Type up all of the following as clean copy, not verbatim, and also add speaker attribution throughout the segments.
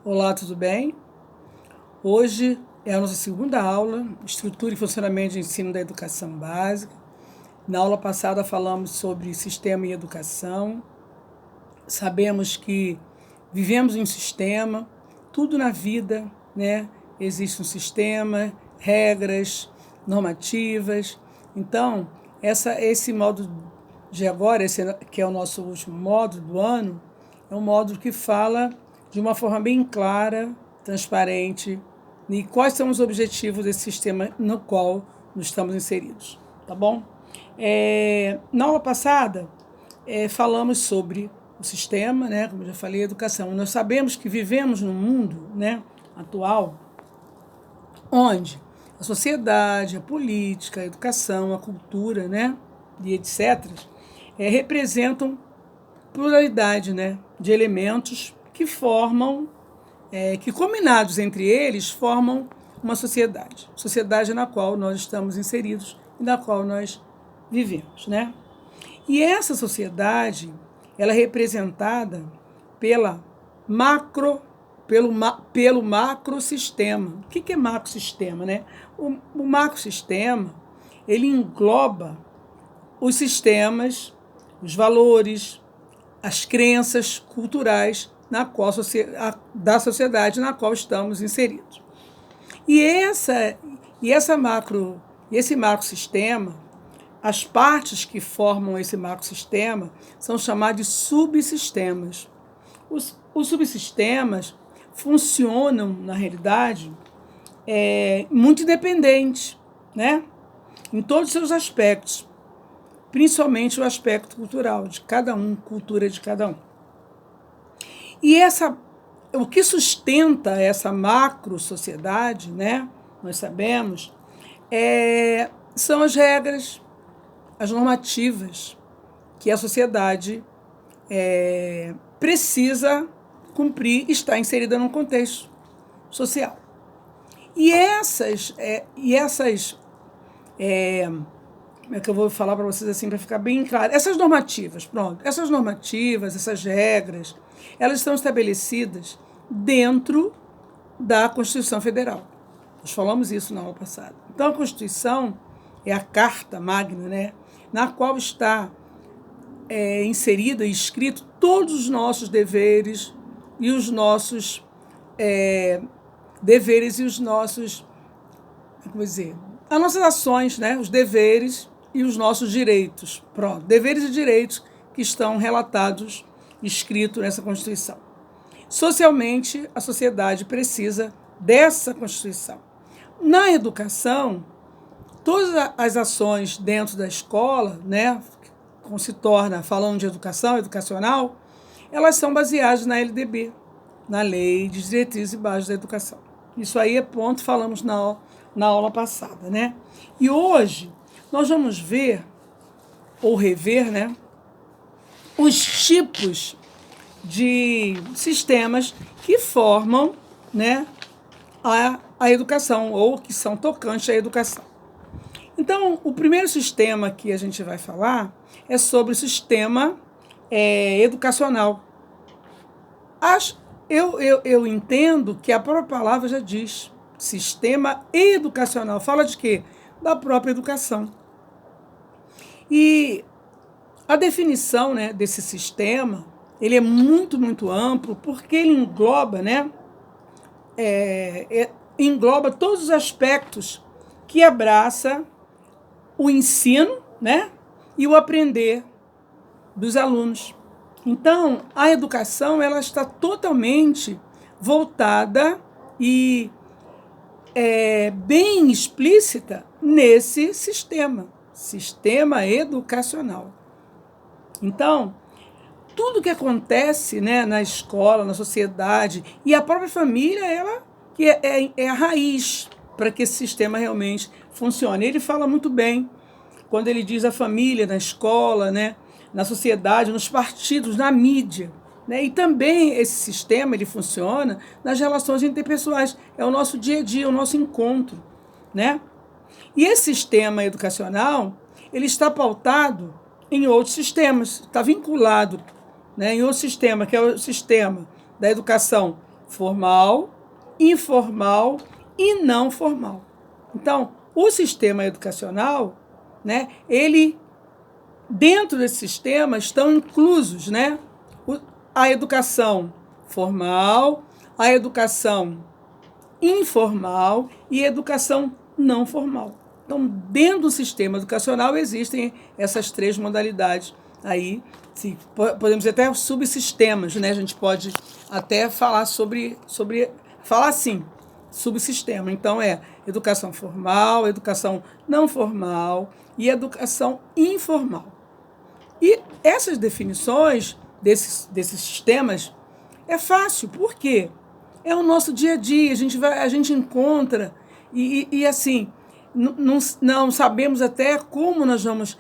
Speaker 1: Olá, tudo bem? Hoje é a nossa segunda aula, Estrutura e Funcionamento de Ensino da Educação Básica. Na aula passada falamos sobre sistema e educação. Sabemos que vivemos em um sistema, tudo na vida, né? Existe um sistema, regras, normativas. Então, esse modo de agora, esse que é o nosso último módulo do ano, é um módulo que fala de uma forma bem clara, transparente, e quais são os objetivos desse sistema no qual nós estamos inseridos, tá bom? Na aula passada, falamos sobre o sistema, né, como eu já falei, a educação. Nós sabemos que vivemos num mundo, né, atual, onde a sociedade, a política, a educação, a cultura, né, e etc., representam pluralidade, né, de elementos que formam, que combinados entre eles formam uma sociedade na qual nós estamos inseridos e na qual nós vivemos, né? E essa sociedade, ela é representada pelo macrosistema. O que é macrosistema, né? O macrosistema, ele engloba os sistemas, os valores, as crenças culturais da sociedade na qual estamos inseridos. E esse macrosistema, as partes que formam esse macrosistema são chamadas de subsistemas. Os subsistemas funcionam, na realidade, muito independentes, né? Em todos os seus aspectos, principalmente o aspecto cultural de cada um, cultura de cada um. E o que sustenta essa macro-sociedade, né, nós sabemos, são as regras, as normativas que a sociedade precisa cumprir, está inserida num contexto social. E essas como é que eu vou falar para vocês assim, para ficar bem claro? Essas normativas, essas regras, elas estão estabelecidas dentro da Constituição Federal. Nós falamos isso na aula passada. Então, a Constituição é a Carta Magna, né, na qual está inserido e escrito todos os nossos deveres e os nossos as nossas ações, né, os deveres e os nossos direitos. Pronto, deveres e direitos que estão relatados, escritos nessa Constituição. Socialmente, a sociedade precisa dessa Constituição. Na educação, todas as ações dentro da escola, né, como se torna, falando de educação, educacional, elas são baseadas na LDB, na Lei de Diretrizes e Bases da Educação. Isso aí é ponto, falamos na aula passada, né? E hoje nós vamos ver, ou rever, né, os tipos de sistemas que formam, né, a educação, ou que são tocantes à educação. Então, o primeiro sistema que a gente vai falar é sobre o sistema educacional. Eu entendo que a própria palavra já diz, sistema educacional. Fala de quê? Da própria educação. E a definição, né, desse sistema, ele é muito, muito amplo, porque ele engloba, né, engloba todos os aspectos que abraça o ensino, né, e o aprender dos alunos. Então, a educação, ela está totalmente voltada e bem explícita nesse sistema educacional. Então, tudo que acontece, né, na escola, na sociedade, e a própria família, ela que é a raiz para que esse sistema realmente funcione. Ele fala muito bem quando ele diz a família na escola, né, na sociedade, nos partidos, na mídia. Né? E também esse sistema ele funciona nas relações interpessoais. É o nosso dia a dia, o nosso encontro. Né? E esse sistema educacional ele está pautado em outros sistemas, está vinculado, né, em outro sistema, que é o sistema da educação formal, informal e não formal. Então, o sistema educacional, né, ele, dentro desse sistema estão inclusos, né, a educação formal, a educação informal e a educação não formal. Então, dentro do sistema educacional existem essas três modalidades aí, podemos dizer até subsistemas, né? A gente pode até falar falar assim, subsistema. Então, educação formal, educação não formal e educação informal. E essas definições desses sistemas é fácil, por quê? É o nosso dia a dia, a gente encontra e assim, não sabemos até como nós vamos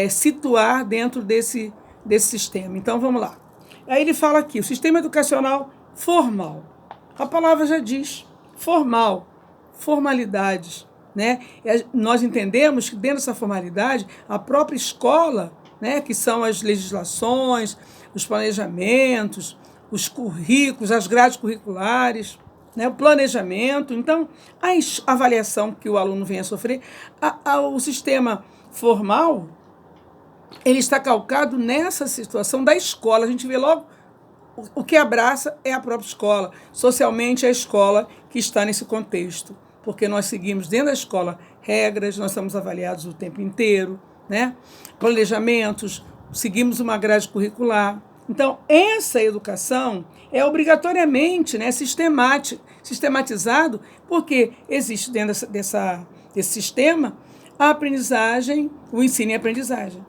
Speaker 1: situar dentro desse sistema. Então, vamos lá. Aí ele fala aqui, o sistema educacional formal. A palavra já diz, formal, formalidades, né? Nós entendemos que dentro dessa formalidade, a própria escola, né, que são as legislações, os planejamentos, os currículos, as grades curriculares, né, o planejamento. Então, a avaliação que o aluno venha a sofrer, o sistema formal, ele está calcado nessa situação da escola. A gente vê logo o que abraça é a própria escola. Socialmente, é a escola que está nesse contexto, porque nós seguimos dentro da escola regras, nós somos avaliados o tempo inteiro, né? Planejamentos, seguimos uma grade curricular. Então, essa educação é obrigatoriamente, né, sistematizado, porque existe dentro desse sistema a aprendizagem, o ensino e a aprendizagem.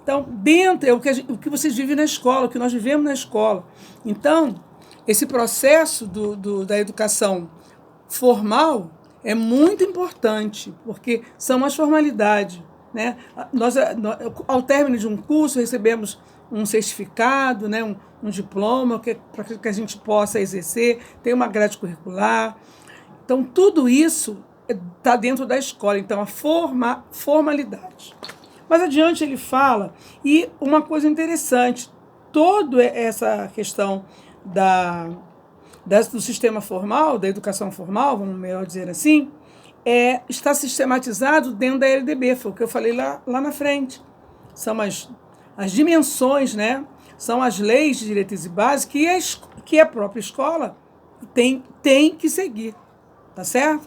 Speaker 1: Então, dentro é o que vocês vivem na escola, o que nós vivemos na escola. Então, esse processo da educação formal é muito importante, porque são as formalidades, né? Nós, ao término de um curso, recebemos um certificado, né, um diploma para que a gente possa exercer, tem uma grade curricular. Então, tudo isso está dentro da escola. Então, a formalidade. Mais adiante ele fala, e uma coisa interessante, toda essa questão do sistema formal, da educação formal, vamos melhor dizer assim, está sistematizado dentro da LDB, foi o que eu falei lá na frente. São as dimensões, né? São as leis de diretrizes e bases que a própria escola tem que seguir, tá certo?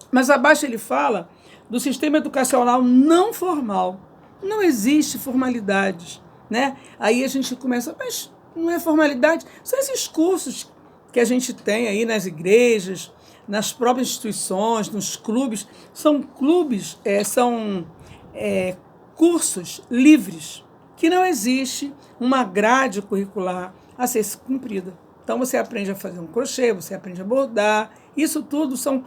Speaker 1: Mas abaixo ele fala do sistema educacional não formal. Não existe formalidades, né? Aí a gente começa, mas não é formalidade? São esses cursos que a gente tem aí nas igrejas, nas próprias instituições, nos clubes. São clubes, são cursos livres, que não existe uma grade curricular a ser cumprida. Então, você aprende a fazer um crochê, você aprende a bordar, isso tudo são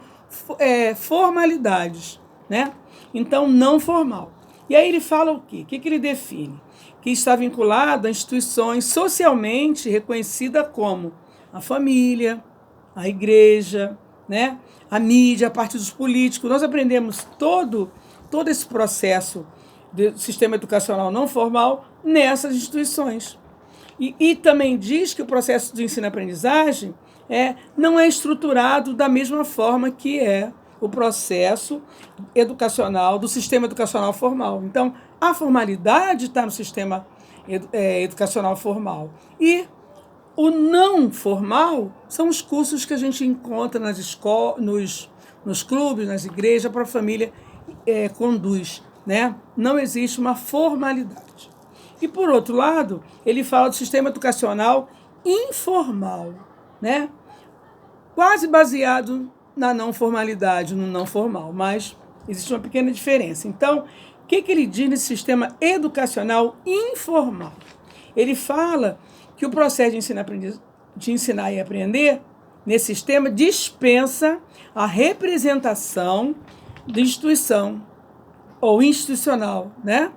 Speaker 1: formalidades, né? Então, não formal. E aí ele fala o quê? O que ele define? Que está vinculado a instituições socialmente reconhecidas como a família, a igreja, né? A mídia, a partidos políticos. Nós aprendemos todo esse processo do sistema educacional não formal nessas instituições. E também diz que o processo de ensino-aprendizagem não é estruturado da mesma forma que é o processo educacional do sistema educacional formal. Então, a formalidade está no sistema educacional formal. E o não formal são os cursos que a gente encontra nas escolas, nos clubes, nas igrejas, para a família conduz, né? Não existe uma formalidade. E, por outro lado, ele fala do sistema educacional informal, né? Quase baseado na não formalidade, no não formal, mas existe uma pequena diferença. Então, o que ele diz nesse sistema educacional informal? Ele fala que o processo de ensinar e aprender, nesse sistema, dispensa a representação de instituição ou institucional, né?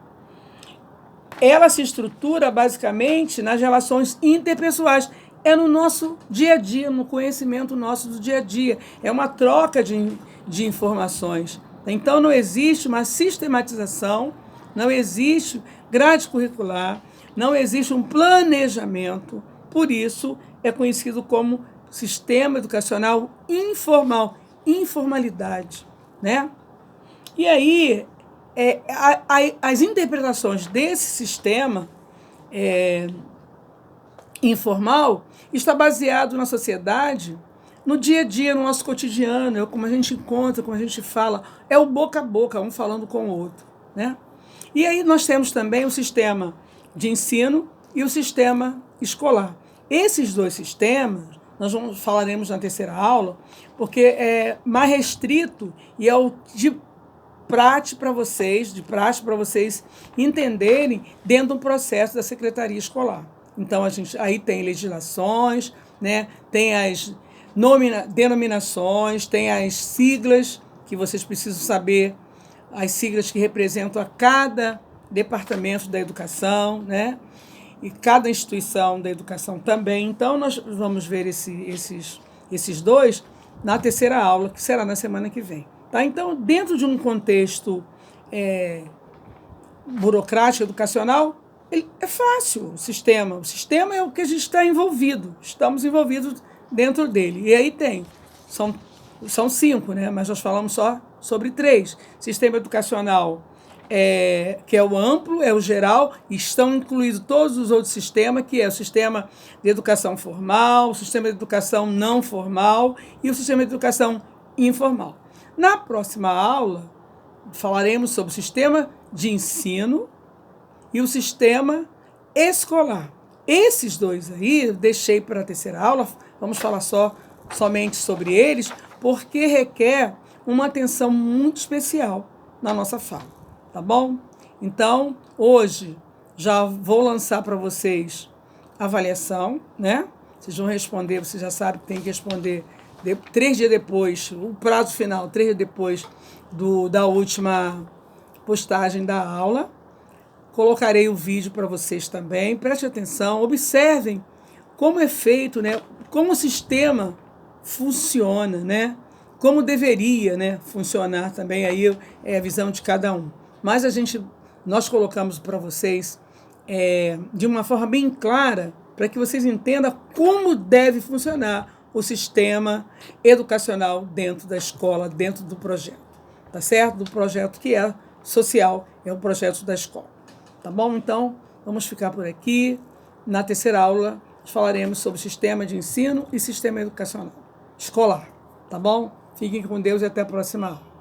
Speaker 1: Ela se estrutura basicamente nas relações interpessoais. É no nosso dia a dia, no conhecimento nosso do dia a dia. É uma troca de informações. Então, não existe uma sistematização, não existe grade curricular, não existe um planejamento. Por isso, é conhecido como sistema educacional informal, informalidade, né? E aí, as interpretações desse sistema informal está baseado na sociedade, no dia a dia, no nosso cotidiano, como a gente encontra, como a gente fala, é o boca a boca, um falando com o outro, né? E aí nós temos também o sistema de ensino e o sistema escolar. Esses dois sistemas, falaremos na terceira aula, porque é mais restrito e é o de prática para vocês entenderem dentro do processo da secretaria escolar. Então, a gente aí tem legislações, né? Tem as denominações, tem as siglas que vocês precisam saber, as siglas que representam a cada departamento da educação, né? E cada instituição da educação também. Então, nós vamos ver esses dois na terceira aula, que será na semana que vem. Tá? Então, dentro de um contexto burocrático, educacional, é fácil o sistema. O sistema é o que a gente está envolvido. Estamos envolvidos dentro dele. E aí são 5, né? Mas nós falamos só sobre 3. Sistema educacional, que é o amplo, é o geral, e estão incluídos todos os outros sistemas, que é o sistema de educação formal, o sistema de educação não formal e o sistema de educação informal. Na próxima aula, falaremos sobre o sistema de ensino e o sistema escolar. Esses dois aí, eu deixei para a terceira aula, vamos falar somente sobre eles, porque requer uma atenção muito especial na nossa fala, tá bom? Então, hoje, já vou lançar para vocês a avaliação, né? Vocês vão responder, vocês já sabem que tem que responder 3 dias depois, o prazo final, 3 dias depois da última postagem da aula. Colocarei o vídeo para vocês também. Preste atenção, observem como é feito, né? Como o sistema funciona, né? Como deveria, né, funcionar também, aí é a visão de cada um. Mas nós colocamos para vocês de uma forma bem clara, para que vocês entendam como deve funcionar o sistema educacional dentro da escola, dentro do projeto, tá certo? Do projeto que é social, é o projeto da escola, tá bom? Então, vamos ficar por aqui. Na terceira aula, falaremos sobre sistema de ensino e sistema educacional escolar, tá bom? Fiquem com Deus e até a próxima aula.